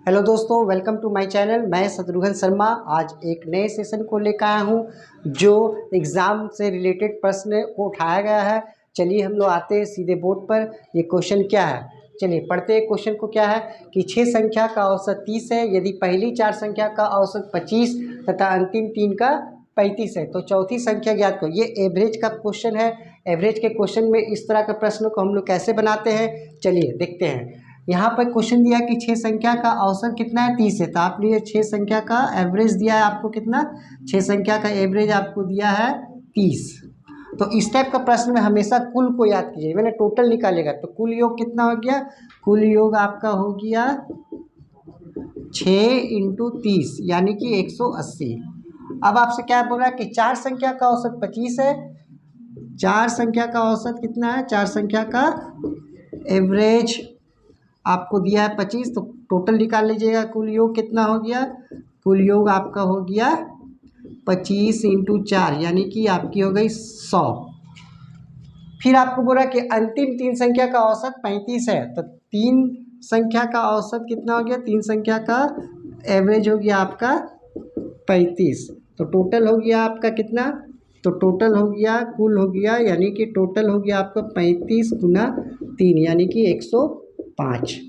Hello दोस्तों, welcome to my channel. मैं शत्रुघ्न शर्मा आज एक नए सेशन को लेकर आया हूं जो एग्ज़ाम से रिलेटेड प्रश्न को उठाया गया है। चलिए हम लोग आते हैं सीधे बोर्ड पर। ये क्वेश्चन क्या है, चलिए पढ़ते हैं। क्वेश्चन को क्या है कि 6 संख्या का औसत 30 है यदि पहली 4 संख्या का औसत 25 तथा अंतिम 3 का 35 है तो चौथी संख्या ज्ञात करो। ये एवरेज का क्वेश्चन है। एवरेज के क्वेश्चन में इस तरह के प्रश्नों को हम लोग कैसे बनाते हैं, चलिए देखते हैं। यहाँ पर क्वेश्चन दिया कि 6 संख्या का औसत कितना है, 30 है। तो आप लिए 6 संख्या का एवरेज दिया है आपको कितना, 6 संख्या का एवरेज आपको दिया है 30। तो इस टाइप का प्रश्न में हमेशा कुल को याद कीजिए, मैंने टोटल निकालेगा तो कुल योग कितना हो गया, कुल योग आपका हो गया 6 इंटू 30 यानी कि 180। अब आपसे क्या बोल रहा है कि 4 संख्या का औसत 25 है, 4 संख्या का औसत कितना है, 4 संख्या का एवरेज आपको दिया है 25। तो टोटल निकाल लीजिएगा, कुल योग कितना हो गया, कुल योग आपका हो गया 25 इंटू 4 यानी कि आपकी हो गई 100। फिर आपको बोला कि अंतिम 3 संख्या का औसत 35 है। तो 3 संख्या का औसत कितना हो गया, 3 संख्या का एवरेज हो गया आपका 35। तो टोटल हो गया आपका कितना, तो टोटल हो गया, कुल हो गया यानी कि टोटल हो गया आपका 35 गुना 3 यानी कि 105।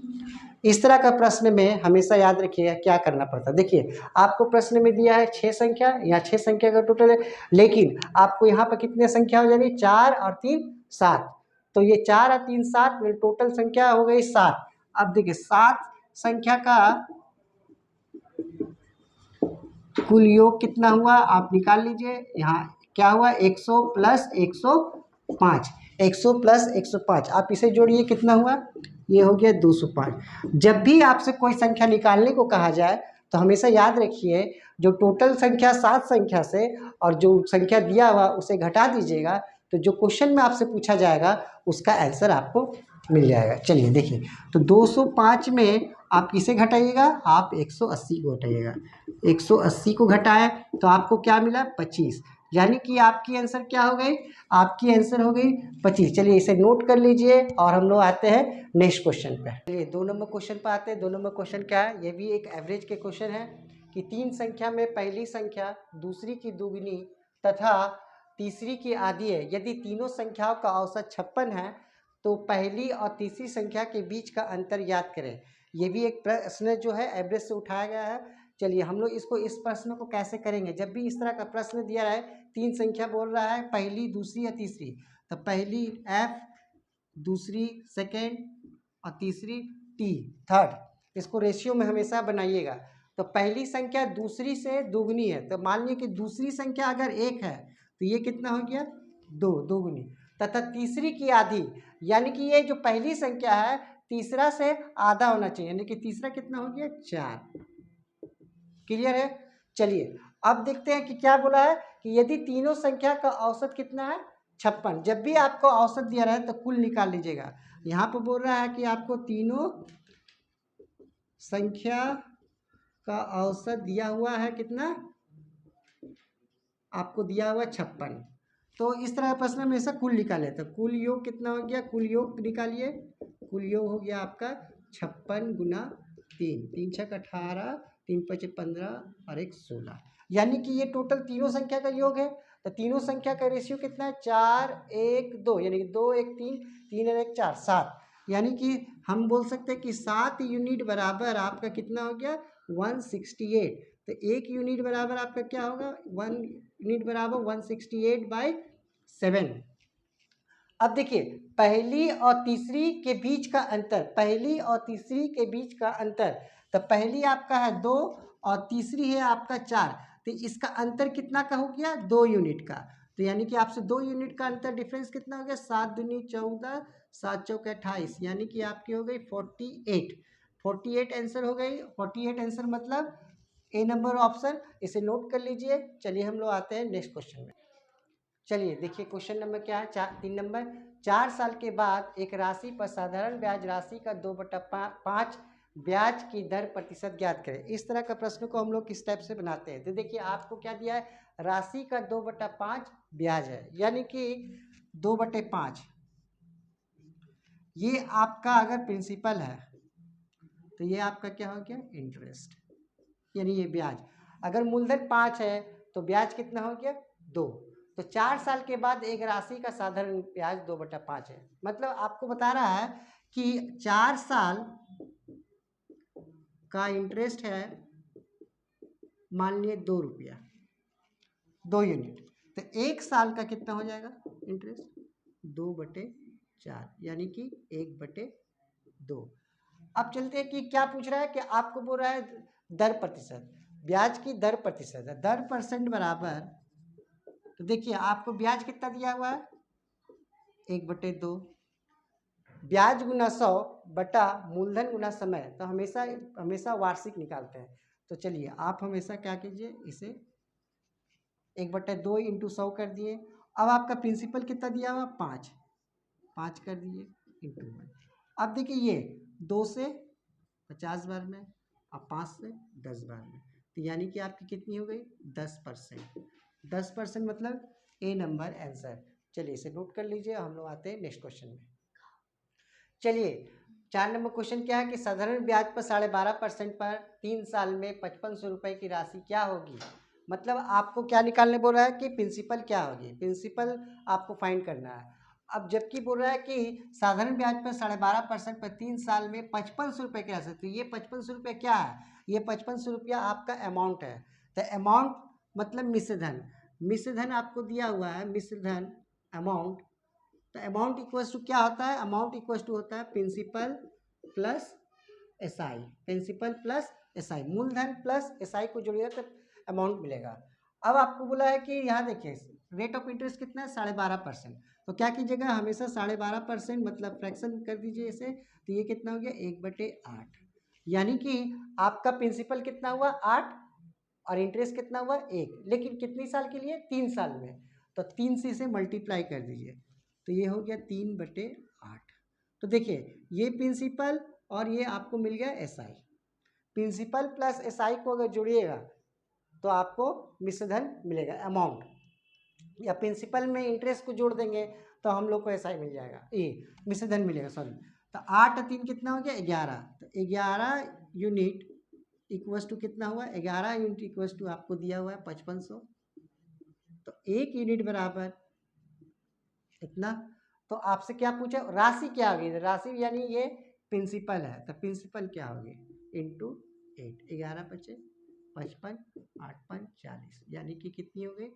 इस तरह का प्रश्न में हमेशा याद रखिएगा क्या करना पड़ता है। देखिए आपको प्रश्न में दिया है 6 संख्या, यहाँ 6 संख्या का टोटल है, लेकिन आपको यहाँ पर कितने संख्या हो जाएगी, 4 और 3 7। तो ये 4 और 3 7 में टोटल संख्या हो गई 7। अब देखिए 7 संख्या का कुल योग कितना हुआ आप निकाल लीजिए। यहाँ क्या हुआ, 100 प्लस 105, 100 प्लस 105 आप इसे जोड़िए कितना हुआ, ये हो गया 205। जब भी आपसे कोई संख्या निकालने को कहा जाए तो हमेशा याद रखिए जो टोटल संख्या 7 संख्या से और जो संख्या दिया हुआ उसे घटा दीजिएगा, तो जो क्वेश्चन में आपसे पूछा जाएगा उसका आंसर आपको मिल जाएगा। चलिए देखिए, तो 205 में आप किसे घटाइएगा, आप 180 को घटाइएगा। 180 को घटाएं तो आपको क्या मिला, 25, यानी कि आपकी आंसर क्या हो गई, आपकी आंसर हो गई 25। चलिए इसे नोट कर लीजिए और हम लोग आते हैं नेक्स्ट क्वेश्चन पे। चलिए 2 नंबर क्वेश्चन पे आते हैं। 2 नंबर क्वेश्चन क्या है, ये भी एक एवरेज के क्वेश्चन है कि 3 संख्या में पहली संख्या दूसरी की दुगनी तथा तीसरी की आधी है यदि तीनों संख्याओं का औसत 56 है तो पहली और तीसरी संख्या के बीच का अंतर याद करें। ये भी एक प्रश्न जो है एवरेज से उठाया गया है। चलिए हम लोग इसको, इस प्रश्न को कैसे करेंगे, जब भी इस तरह का प्रश्न दिया है 3 संख्या बोल रहा है पहली दूसरी या तीसरी, तो पहली एफ, दूसरी सेकेंड और तीसरी टी थर्ड, इसको रेशियो में हमेशा बनाइएगा। तो पहली संख्या दूसरी से दुगनी है, तो मान लीजिए कि दूसरी संख्या अगर 1 है तो ये कितना हो गया 2, दुगनी, तथा तीसरी की आधी यानी कि ये जो पहली संख्या है तीसरा से आधा होना चाहिए, यानी कि तीसरा कितना हो गया 4। क्लियर है। चलिए अब देखते हैं कि क्या बोला है कि यदि तीनों संख्या का औसत कितना है 56। जब भी आपको औसत दिया रहा है तो कुल निकाल लीजिएगा। यहाँ पर बोल रहा है कि आपको तीनों संख्या का औसत दिया हुआ है कितना, आपको दिया हुआ 56। तो इस तरह का प्रश्न में ऐसा कुल निकाले तो कुल योग कितना हो गया, कुल योग निकालिए। कुल योग हो गया आपका 56 गुना 3, 3 छक 18, 3 पच 15 और 1 16, यानी कि ये टोटल तीनों संख्या का योग है। तो तीनों संख्या का रेशियो कितना है 4 1 2, यानी कि 2 1 3, 3 और 1 4 7, यानी कि हम बोल सकते हैं कि 7 यूनिट बराबर आपका कितना हो गया 168। तो 1 यूनिट बराबर आपका क्या होगा, 1 यूनिट बराबर 168/7। अब देखिए पहली और तीसरी के बीच का अंतर, पहली और तीसरी के बीच का अंतर, तो पहली आपका है 2 और तीसरी है आपका 4, तो इसका अंतर कितना का हो गया 2 यूनिट का। तो यानी कि आपसे 2 यूनिट का अंतर डिफरेंस कितना हो गया, 7 दूनी 14, 7 चौके 28, यानी कि आपकी हो गई 48। 48 आंसर हो गई। 48 आंसर मतलब ए नंबर ऑप्शन, इसे नोट कर लीजिए। चलिए हम लोग आते हैं नेक्स्ट क्वेश्चन में। चलिए देखिए क्वेश्चन नंबर क्या है, 3 नंबर। 4 साल के बाद एक राशि पर साधारण ब्याज राशि का 2/5 ब्याज की दर प्रतिशत ज्ञात करें। इस तरह का प्रश्न को हम लोग किस टाइप से बनाते हैं, तो देखिए आपको क्या दिया है, राशि का 2/5 ब्याज है, यानी कि 2/5 ये आपका अगर प्रिंसिपल है तो ये आपका क्या हो गया, इंटरेस्ट, यानी ये ब्याज। अगर मूलधन 5 है तो ब्याज कितना हो गया, 2। तो 4 साल के बाद एक राशि का साधारण ब्याज 2/5 है। मतलब आपको बता रहा है कि 4 साल का इंटरेस्ट है, मान लिए 2 रुपया, 2 यूनिट, तो 1 साल का कितना हो जाएगा इंटरेस्ट, 2/4, यानी कि 1/2। अब चलते हैं कि क्या पूछ रहा है कि आपको बोल रहा है दर प्रतिशत, ब्याज की दर प्रतिशत है, दर परसेंट बराबर, तो देखिए आपको ब्याज कितना दिया हुआ है, 1/2, ब्याज गुना 100 बटा मूलधन गुना समय, तो हमेशा हमेशा वार्षिक निकालते हैं। तो चलिए आप हमेशा क्या कीजिए, इसे 1/2 इंटू 100 कर दिए। अब आपका प्रिंसिपल कितना दिया हुआ, 5 कर दिए इंटू 1। अब देखिए ये 2 से 50 बार में, अब 5 से 10 बार में, तो यानी कि आपकी कितनी हो गई, 10%। 10% मतलब ए नंबर आंसर। चलिए इसे नोट कर लीजिए, हम लोग आते हैं नेक्स्ट क्वेश्चन में। चलिए 4 नंबर क्वेश्चन क्या है कि साधारण ब्याज पर 12.5% पर 3 साल में 5500 रुपये की राशि क्या होगी। मतलब आपको क्या निकालने बोल रहा है कि प्रिंसिपल क्या होगी, प्रिंसिपल आपको फाइंड करना है। अब जबकि बोल रहा है कि साधारण ब्याज पर 12.5% पर 3 साल में 5500 रुपये की राशि, तो ये 5500 रुपये क्या है, ये 5500 रुपया आपका अमाउंट है। तो अमाउंट मतलब मिश्र धन, मिश्र धन आपको दिया हुआ है, मिश्र धन अमाउंट। तो अमाउंट इक्वल्स टू क्या होता है, अमाउंट इक्वल्स टू होता है principal plus SI, principal plus SI, मूलधन प्लस एसआई को जोड़िएगा तो अमाउंट मिलेगा। अब आपको बोला है कि यहाँ देखिए रेट ऑफ इंटरेस्ट कितना है, 12.5%, तो क्या कीजिएगा हमेशा 12.5% मतलब फ्रैक्शन कर दीजिए इसे, तो ये कितना हो गया, 1/8, यानी कि आपका प्रिंसिपल कितना हुआ 8 और इंटरेस्ट कितना हुआ 1, लेकिन कितनी साल के लिए, 3 साल में, तो 3 से इसे मल्टीप्लाई कर दीजिए, तो ये हो गया 3/8। तो देखिए ये प्रिंसिपल और ये आपको मिल गया एसआई, प्रिंसिपल प्लस एसआई को अगर जोड़िएगा तो आपको मिश्रधन मिलेगा अमाउंट, या प्रिंसिपल में इंटरेस्ट को जोड़ देंगे तो हम लोग को एसआई मिल जाएगा, ये मिश्रधन मिलेगा सॉरी। तो 8 और 3 कितना हो गया 11, तो 11 यूनिट इक्वल्स टू कितना हुआ, 11 यूनिट इक्वल्स टू आपको दिया हुआ है 5500, तो 1 यूनिट बराबर इतना। तो आपसे क्या पूछा, राशि क्या होगी, राशि यानी ये प्रिंसिपल है, तो प्रिंसिपल क्या होगी इंटू 8, 11×5 55, 8×5 40, यानी कि कितनी हो गई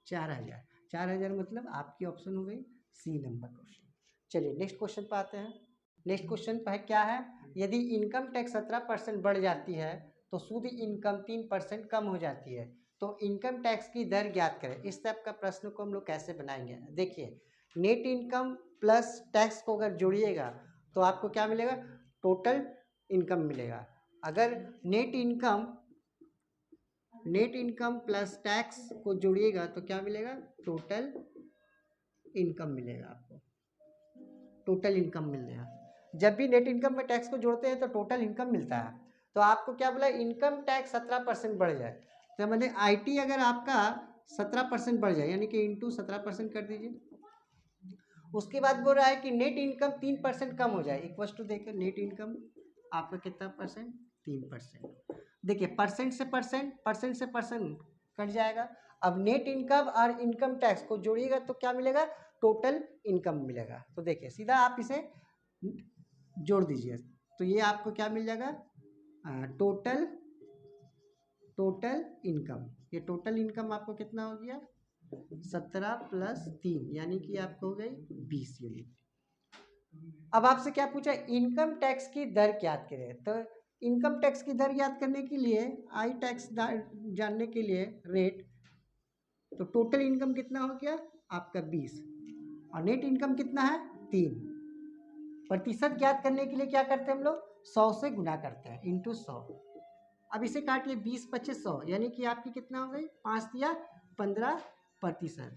4000। 4000 मतलब आपकी ऑप्शन हो गई सी नंबर क्वेश्चन। चलिए नेक्स्ट क्वेश्चन पे आते हैं। नेक्स्ट क्वेश्चन पर क्या है, यदि इनकम टैक्स 17% बढ़ जाती है तो शुद्ध इनकम 3% कम हो जाती है, तो इनकम टैक्स की दर ज्ञात करें। इस टाइप का प्रश्न को हम लोग कैसे बनाएंगे, देखिए नेट इनकम प्लस टैक्स को अगर जोड़िएगा तो आपको क्या मिलेगा, टोटल इनकम मिलेगा। अगर नेट इनकम प्लस टैक्स को जोड़िएगा तो क्या मिलेगा, टोटल इनकम मिलेगा, आपको टोटल इनकम मिलेगा। जब भी नेट इनकम में टैक्स को जोड़ते हैं तो टोटल इनकम मिलता है। तो आपको क्या बोला, इनकम टैक्स 17% बढ़ जाए, तो मतलब आईटी अगर आपका 17% बढ़ जाए यानी कि इंटू 17% कर दीजिए। उसके बाद बोल रहा है कि नेट इनकम 3% कम हो जाए, इक्वल्स टू देखिए नेट इनकम आपका कितना परसेंट, 3%। देखिए परसेंट से परसेंट कट जाएगा। अब नेट इनकम और इनकम टैक्स को जोड़िएगा तो क्या मिलेगा, टोटल इनकम मिलेगा। तो देखिए सीधा आप इसे जोड़ दीजिए तो ये आपको क्या मिल जाएगा, टोटल इनकम। ये टोटल इनकम आपको कितना हो गया, 17 + 3 यानी कि आपको हो गई 20 यूनिट। अब आपसे क्या पूछा, इनकम टैक्स की दर ज्ञात करें। तो इनकम टैक्स की दर ज्ञात करने के लिए आई टैक्स जानने के लिए रेट, तो टोटल इनकम कितना हो गया आपका 20 और नेट इनकम कितना है 3। प्रतिशत ज्ञात करने के लिए क्या करते हैं हम लोग, 100 से गुना करते हैं इंटू 100। अब इसे काटिए 20 25 100 यानी कि आपकी कितना हो गई 5 या 15%।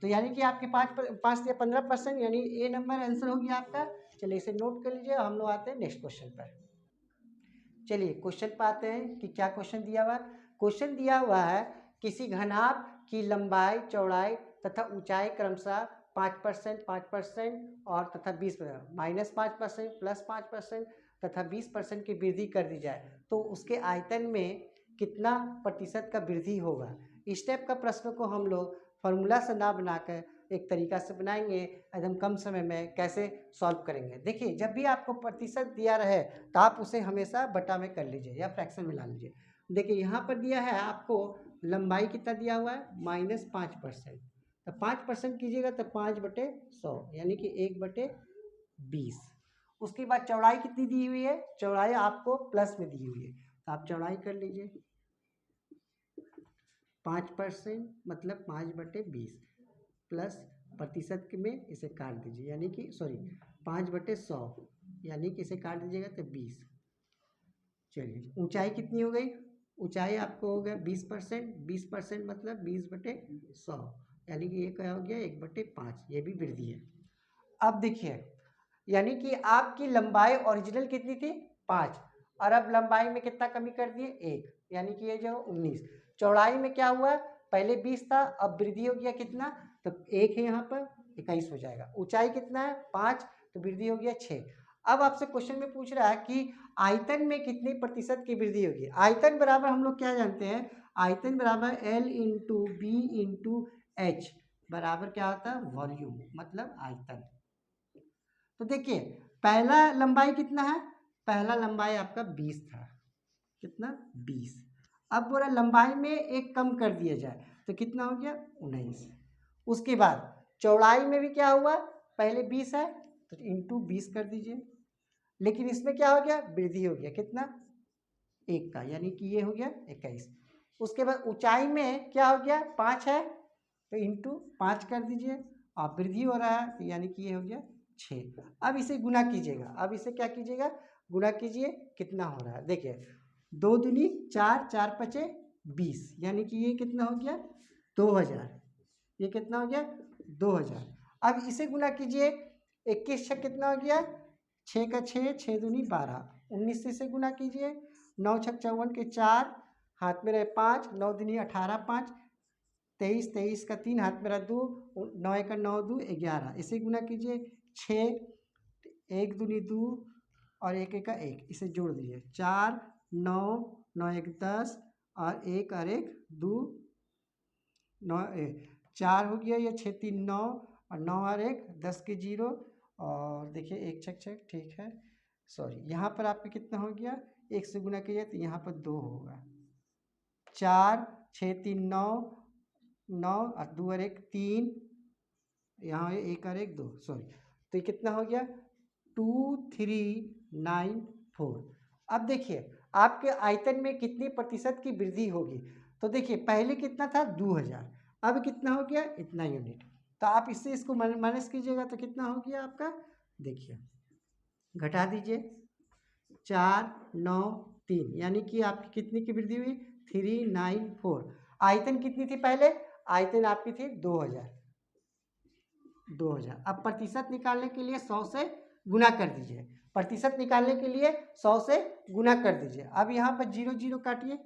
तो यानी कि आपके 5 या 15% यानी ए नंबर आंसर हो गया आपका। चलिए इसे नोट कर लीजिए, हम लोग आते हैं नेक्स्ट क्वेश्चन पर। चलिए क्वेश्चन पर आते हैं कि क्या क्वेश्चन दिया हुआ है। क्वेश्चन दिया हुआ है किसी घनाभ की लंबाई चौड़ाई तथा ऊंचाई क्रमशः 5%, 5% और तथा 20%, -5%, +5% तथा 20% की वृद्धि कर दी जाए तो उसके आयतन में कितना प्रतिशत का वृद्धि होगा। इस टाइप का प्रश्नों को हम लोग फॉर्मूला से ना बनाकर एक तरीका से बनाएंगे, एकदम कम समय में कैसे सॉल्व करेंगे। देखिए, जब भी आपको प्रतिशत दिया रहे तो आप उसे हमेशा बटा में कर लीजिए या फ्रैक्शन में ला लीजिए। देखिए, यहाँ पर दिया है आपको लंबाई कितना दिया हुआ है, -5%। तो 5% कीजिएगा तो 5/100 यानी कि 1/20। उसके बाद चौड़ाई कितनी दी हुई है, चौड़ाई आपको प्लस में दी हुई है तो आप चौड़ाई कर लीजिए। 5% मतलब 5/20 प्लस प्रतिशत में इसे काट दीजिए यानी कि 5/100 यानी कि इसे काट दीजिएगा तो 20। चलिए, ऊंचाई कितनी हो गई, ऊंचाई आपको हो गया 20%। 20% मतलब 20/100 यानी कि ये क्या हो गया 1/5, ये भी वृद्धि है। अब देखिए, यानी कि आपकी लंबाई ओरिजिनल कितनी थी 5 और अब लंबाई में कितना कमी कर दिए 1 यानी कि ये जो 19। चौड़ाई में क्या हुआ, पहले 20 था अब वृद्धि हो गया कितना, तो 1 है यहाँ पर 21 हो जाएगा। ऊंचाई कितना है 5 तो वृद्धि हो गया 6। अब आपसे क्वेश्चन में पूछ रहा है कि आयतन में कितने प्रतिशत की वृद्धि होगी। आयतन बराबर हम लोग क्या जानते हैं, आयतन बराबर L into B into H बराबर क्या होता है वॉल्यूम मतलब आयतन। तो देखिए, पहला लंबाई कितना है, पहला लंबाई आपका 20 था, कितना 20। अब बोला लंबाई में एक कम कर दिया जाए तो कितना हो गया 19। उसके बाद चौड़ाई में भी क्या हुआ, पहले 20 है तो इंटू 20 कर दीजिए, लेकिन इसमें क्या हो गया वृद्धि हो गया कितना 1 का यानी कि ये हो गया 21। उसके बाद ऊंचाई में क्या हो गया 5 है तो इंटू 5 कर दीजिए और वृद्धि हो रहा है तो यानी कि ये हो गया 6। अब इसे गुना कीजिएगा, अब इसे क्या कीजिएगा गुना कीजिए, कितना हो रहा है देखिए 2 दूनी 4, 4 पचे 20 यानी कि ये कितना हो गया 2000, ये कितना हो गया 2000। अब इसे गुना कीजिए, 21 छक कितना हो गया 6 का 6, 6 दूनी 12, 19 से इसे गुना कीजिए, 9 छक 54 के 4, हाथ में रहे 5, 9 दूनी 18, 5 23, 23 का 3, हाथ में रहा 2, 9 का 9, 2 11, इसे गुना कीजिए 6, 1 दूनी 2 और 1 का 1, इसे जोड़ दीजिए 4, 9, 9 1 10 और 1 और 1 2, 9 4 हो गया, ये 6 3 9 और 9 और 1 10 के 0 और देखिए 1 छक छक ठीक है, सॉरी यहाँ पर आपका कितना हो गया 1 से गुना कीजिए तो यहाँ पर 2 होगा, 4 6 3 9 9 और 2 और 1 3, यहाँ 1 और 1 2 सॉरी, तो ये कितना हो गया 2394। अब देखिए आपके आयतन में कितनी प्रतिशत की वृद्धि होगी, तो देखिए पहले कितना था 2000, अब कितना हो गया इतना यूनिट, तो आप इससे इसको माइनस कीजिएगा तो कितना हो गया आपका, देखिए घटा दीजिए 4 9 3 यानी कि आपकी कितनी की वृद्धि हुई 394। आयतन कितनी थी पहले, आयतन आपकी थी 2000। अब प्रतिशत निकालने के लिए 100 से गुना कर दीजिए, प्रतिशत निकालने के लिए 100 से गुना कर दीजिए। अब यहाँ पर 0 0 काटिए,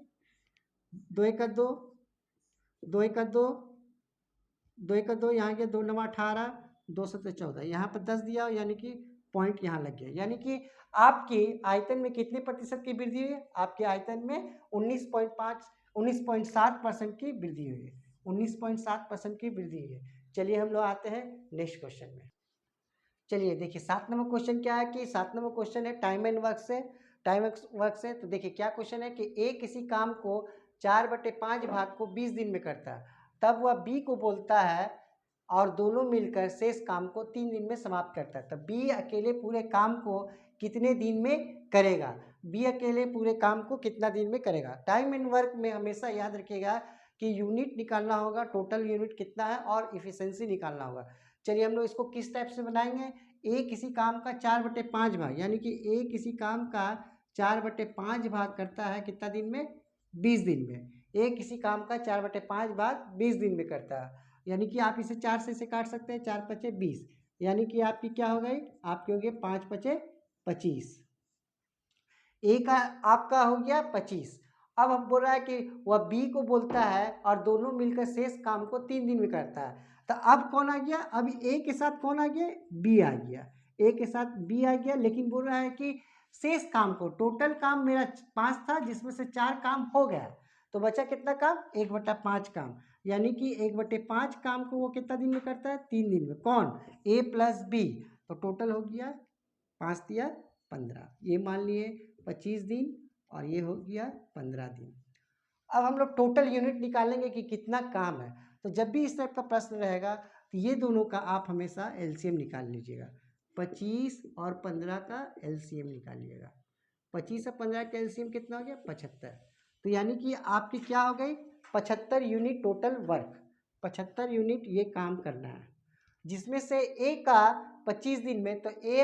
2 1 2, 2 1 2, 2 1 2, यहाँ गया 2 9 18, 2 7 14, यहाँ पर 10 दिया यानी कि पॉइंट यहाँ लग गया, यानी कि आपकी आयतन में कितने प्रतिशत की वृद्धि हुई है, आपके आयतन में 19.7% की वृद्धि हुई है, 19.7% की वृद्धि हुई है। चलिए हम लोग आते हैं नेक्स्ट क्वेश्चन में। चलिए देखिए 7 नंबर क्वेश्चन क्या है कि 7 नंबर क्वेश्चन है टाइम एंड वर्क से, तो देखिए क्या क्वेश्चन है कि ए किसी काम को 4/5 भाग को 20 दिन में करता है, तब वह बी को बोलता है और दोनों मिलकर शेष काम को 3 दिन में समाप्त करता है, तब बी अकेले पूरे काम को कितने दिन में करेगा, बी अकेले पूरे काम को कितना दिन में करेगा। टाइम एंड वर्क में हमेशा याद रखिएगा कि यूनिट निकालना होगा, टोटल यूनिट कितना है और इफिशिएंसी निकालना होगा। चलिए हम लोग इसको किस टाइप से बनाएंगे, ए किसी काम का 4/5 भाग यानी कि ए किसी काम का 4/5 भाग करता है कितना दिन में 20 दिन में, ए किसी काम का 4/5 भाग 20 दिन में करता है, यानी कि आप इसे 4 से काट सकते हैं, 4 5 20 यानी कि आपकी क्या हो गई, आपके हो गए 5 5 25, ए का आपका हो गया 25। अब हम बोल रहा है कि वह बी को बोलता है और दोनों मिलकर शेष काम को 3 दिन में करता है, तो अब कौन आ गया, अब ए के साथ कौन आ गया बी आ गया, ए के साथ बी आ गया, लेकिन बोल रहा है कि शेष काम को, टोटल काम मेरा 5 था जिसमें से 4 काम हो गया, तो बचा कितना काम, 1/5 काम, यानी कि 1/5 काम को वो कितना दिन में करता है, 3 दिन में। कौन, A + B, तो टोटल हो गया 5 दिया 15, ये मान लिए 25 दिन और ये हो गया 15 दिन। अब हम लोग टोटल यूनिट निकालेंगे कि कितना काम है। तो जब भी इस टाइप का प्रश्न रहेगा तो ये दोनों का आप हमेशा एलसीएम निकाल लीजिएगा। 25 और 15 का एलसीएम निकालिएगा। 25 और 15 का एलसीएम कितना हो गया, 75। तो यानी कि आपकी क्या हो गई, 75 यूनिट टोटल वर्क, 75 यूनिट ये काम करना है, जिसमें से ए का 25 दिन में, तो ए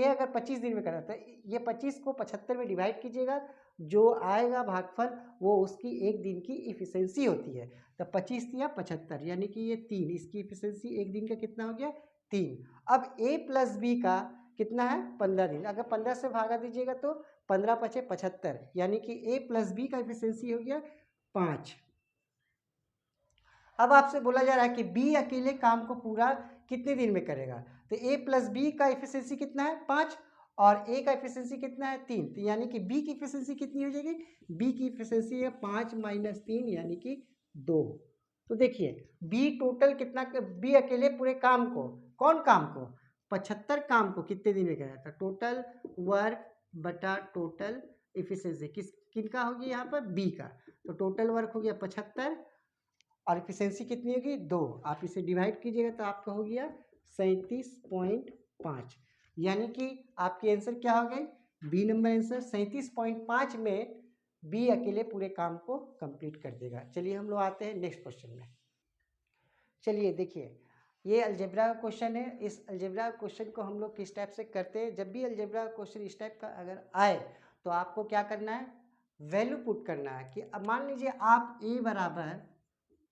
अगर 25 दिन में करा तो ये 25 को 75 में डिवाइड कीजिएगा, जो आएगा भागफल वो उसकी एक दिन की इफिशिएंसी होती है। तो 25 दिया 75, यानी कि ये 3, इसकी इफिशिएंसी एक दिन का कितना हो गया, 3। अब A + B का कितना है, 15 दिन, अगर 15 से भागा दीजिएगा तो 15 × 5 = 75, यानी कि A + B का इफिशिएंसी हो गया 5। अब आपसे बोला जा रहा है कि B अकेले काम को पूरा कितने दिन में करेगा, तो A + B का इफिशिएंसी कितना है, 5, और A का इफिशिएंसी कितना है, 3, तो यानी कि B की इफिशिएंसी कितनी हो जाएगी, B की इफिशिएंसी है 5 - 3 यानी कि 2। तो देखिए B टोटल कितना, B अकेले पूरे काम को, कौन काम को, 75 काम को कितने दिन में करेगा, तो टोटल वर्क बटा टोटल इफिशिएंसी किनका होगी यहाँ पर, B का, तो टोटल वर्क हो गया 75 और इफिशिएंसी कितनी होगी, 2, आप इसे डिवाइड कीजिएगा तो आपका हो गया 37.5, यानी कि आपकी आंसर क्या हो गई, बी नंबर आंसर 37.5 में बी अकेले पूरे काम को कंप्लीट कर देगा। चलिए हम लोग आते हैं नेक्स्ट क्वेश्चन में। चलिए देखिए, ये अलजेब्रा का क्वेश्चन है। इस अलजेब्रा क्वेश्चन को हम लोग किस टाइप से करते हैं, जब भी अलजेब्रा क्वेश्चन इस टाइप का अगर आए तो आपको क्या करना है, वैल्यू पुट करना है। कि अब मान लीजिए आप a बराबर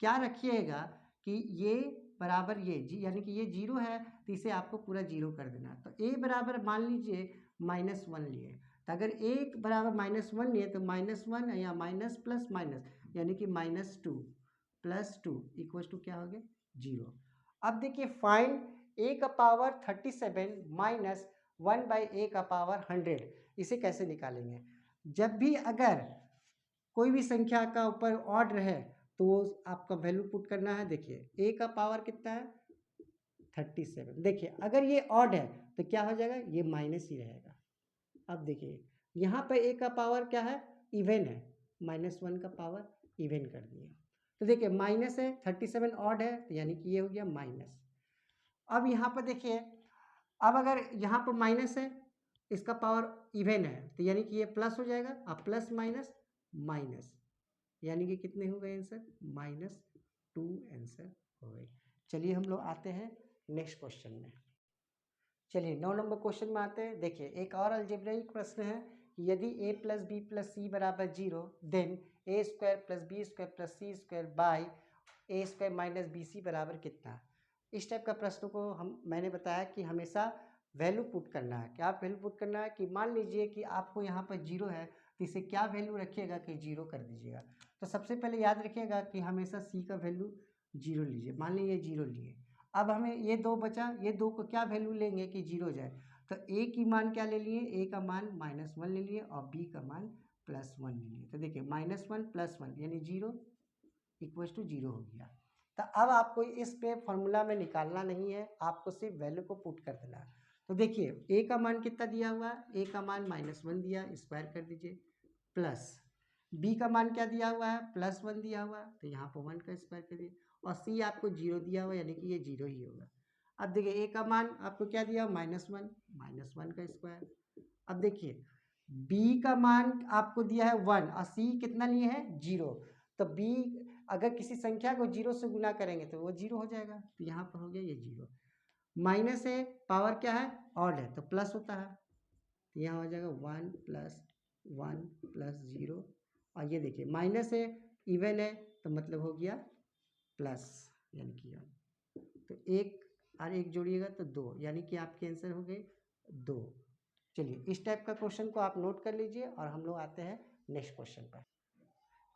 क्या रखिएगा कि ये बराबर ये जी, यानी कि ये 0 है तो इसे आपको पूरा 0 कर देना। तो a बराबर मान लीजिए -1 लिए, तो अगर a बराबर -1 लिए तो -1 या माइनस प्लस माइनस, यानी कि -2 + 2 = क्या हो गया, 0। अब देखिए फाइंड a का पावर 37 माइनस 1/a का पावर 100, इसे कैसे निकालेंगे। जब भी अगर कोई भी संख्या का ऊपर ऑड रहे तो वो आपका वैल्यू पुट करना है। देखिए a का पावर कितना है, 37, देखिए अगर ये ऑड है तो क्या हो जाएगा, ये माइनस ही रहेगा। अब देखिए यहाँ पर a का पावर क्या है, इवन है, -1 का पावर इवन कर दिए, तो देखिए माइनस है, 37 ऑड है, तो यानी कि ये हो गया माइनस। अब यहाँ पर देखिए, अब अगर यहाँ पर माइनस है, इसका पावर इवन है, तो यानी कि ये प्लस हो जाएगा। अब प्लस माइनस माइनस, यानी कि कितने हो गए आंसर, -2 आंसर हो गए। चलिए हम लोग आते हैं नेक्स्ट क्वेश्चन में। चलिए 9 नंबर क्वेश्चन में आते हैं। देखिए एक और अलजेब्रिक प्रश्न है, यदि a + b + c = 0 then a² + b² + c² by a² - bc बराबर कितना। इस टाइप का प्रश्न को मैंने बताया कि हमेशा वैल्यू पुट करना है। क्या वैल्यू पुट करना है कि मान लीजिए कि आपको यहाँ पर 0 है तो इसे क्या वैल्यू रखिएगा कि 0 कर दीजिएगा। तो सबसे पहले याद रखिएगा कि हमेशा c का वैल्यू 0 लीजिए। मान लीजिए 0 लिए, अब हमें ये 2 बचा, ये 2 को क्या वैल्यू लेंगे कि 0 हो जाए। तो a की मान क्या ले लिए, a का मान -1 ले लिए और b का मान +1 ले लिए। तो देखिए -1 + 1 यानी 0 = 0 हो गया। तो अब आपको इस पे फॉर्मूला में निकालना नहीं है, आपको सिर्फ वैल्यू को पुट कर देना है। तो देखिए a का मान कितना दिया हुआ है, a का मान -1 दिया, स्क्वायर कर दीजिए, प्लस b का मान क्या दिया हुआ है, +1 दिया हुआ है, तो यहाँ पर 1 का स्क्वायर कर दिए, और c आपको 0 दिया हुआ, यानी कि ये 0 ही होगा। अब देखिए a का मान आपको क्या दिया, -1 का स्क्वायर। अब देखिए b का मान आपको दिया है 1 और c कितना लिए है, 0। तो b अगर किसी संख्या को 0 से गुना करेंगे तो वो 0 हो जाएगा, तो यहाँ पर हो गया ये 0। माइनस है, पावर क्या है, ऑड है, तो प्लस होता है, तो यहाँ हो जाएगा 1 + 1 + 0, और ये देखिए माइनस है, इवन है, तो मतलब हो गया प्लस, यानी कि तो 1 और 1 जोड़िएगा तो 2, यानी कि आपके आंसर हो गए 2। चलिए इस टाइप का क्वेश्चन को आप नोट कर लीजिए और हम लोग आते हैं नेक्स्ट क्वेश्चन पर।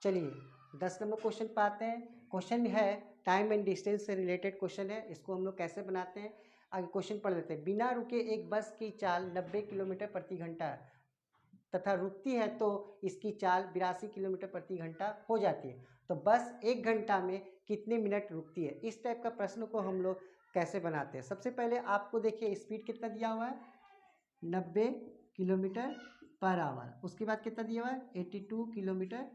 चलिए 10 नंबर क्वेश्चन पर आते हैं। क्वेश्चन है टाइम एंड डिस्टेंस से रिलेटेड क्वेश्चन है। इसको हम लोग कैसे बनाते हैं, आगे क्वेश्चन पढ़ लेते हैं। बिना रुके एक बस की चाल 90 किलोमीटर प्रति घंटा तथा रुकती है तो इसकी चाल 82 किलोमीटर प्रति घंटा हो जाती है। तो बस 1 घंटा में कितने मिनट रुकती है, इस टाइप का प्रश्न को हम लोग कैसे बनाते हैं। सबसे पहले आपको देखिए स्पीड कितना दिया हुआ है, 90 किलोमीटर पर आवर। उसके बाद कितना दिया हुआ है, 82 किलोमीटर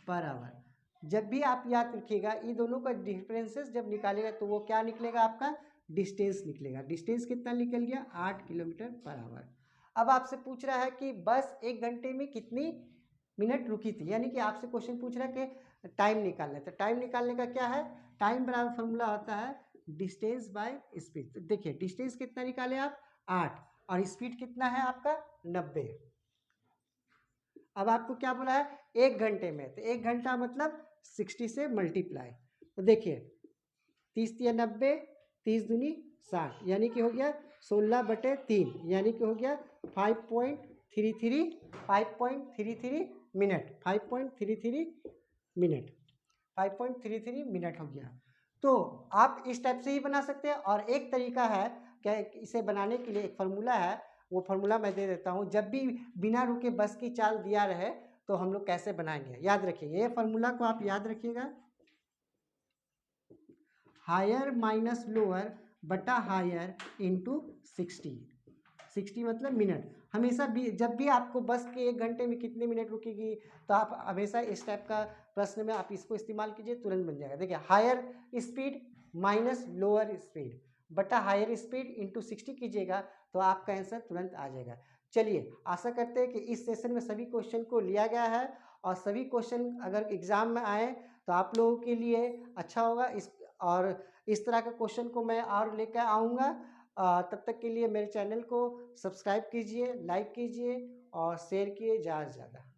पर आवर। जब भी आप याद रखिएगा ये दोनों का डिफरेंसेस जब निकालेगा तो वो क्या निकलेगा, आपका डिस्टेंस निकलेगा। डिस्टेंस कितना निकल गया, 8 किलोमीटर पर आवर। अब आपसे पूछ रहा है कि बस 1 घंटे में कितनी मिनट रुकी थी, यानी कि आपसे क्वेश्चन पूछ रहा है कि टाइम निकालना है। तो टाइम निकालने का क्या है, टाइम बराबर फॉर्मूला होता है डिस्टेंस बाय स्पीड। तो देखिए डिस्टेंस कितना निकाले आप, 8, और स्पीड कितना है आपका, 90। अब आपको क्या बोला है, 1 घंटे में, तो 1 घंटा मतलब 60 से मल्टीप्लाई। तो देखिए 30 या 90, 30 दूनी 60, यानी कि हो गया 16/3, यानी कि हो गया 5.33 मिनट, 5.33 मिनट, 5.33 मिनट हो गया। तो आप इस टाइप से ही बना सकते हैं। और एक तरीका है क्या, इसे बनाने के लिए एक फार्मूला है, वो फार्मूला मैं दे देता हूँ। जब भी बिना रुके बस की चाल दिया रहे तो हम लोग कैसे बनाएंगे, याद रखिएगा ये फार्मूला को, आप याद रखिएगा। हायर माइनस लोअर बटा हायर इंटू 60 मतलब मिनट। हमेशा भी जब भी आपको बस के 1 घंटे में कितने मिनट रुकेगी, तो आप हमेशा इस टाइप का प्रश्न में आप इसको इस्तेमाल कीजिए, तुरंत बन जाएगा। देखिए higher speed minus lower speed बटा हायर स्पीड इंटू 60 कीजिएगा तो आपका आंसर तुरंत आ जाएगा। चलिए आशा करते हैं कि इस सेशन में सभी क्वेश्चन को लिया गया है, और सभी क्वेश्चन अगर एग्जाम में आए तो आप लोगों के लिए अच्छा होगा। और इस तरह के क्वेश्चन को मैं और लेकर आऊँगा। तब तक के लिए मेरे चैनल को सब्सक्राइब कीजिए, लाइक कीजिए और शेयर किए ज़्यादा से ज़्यादा।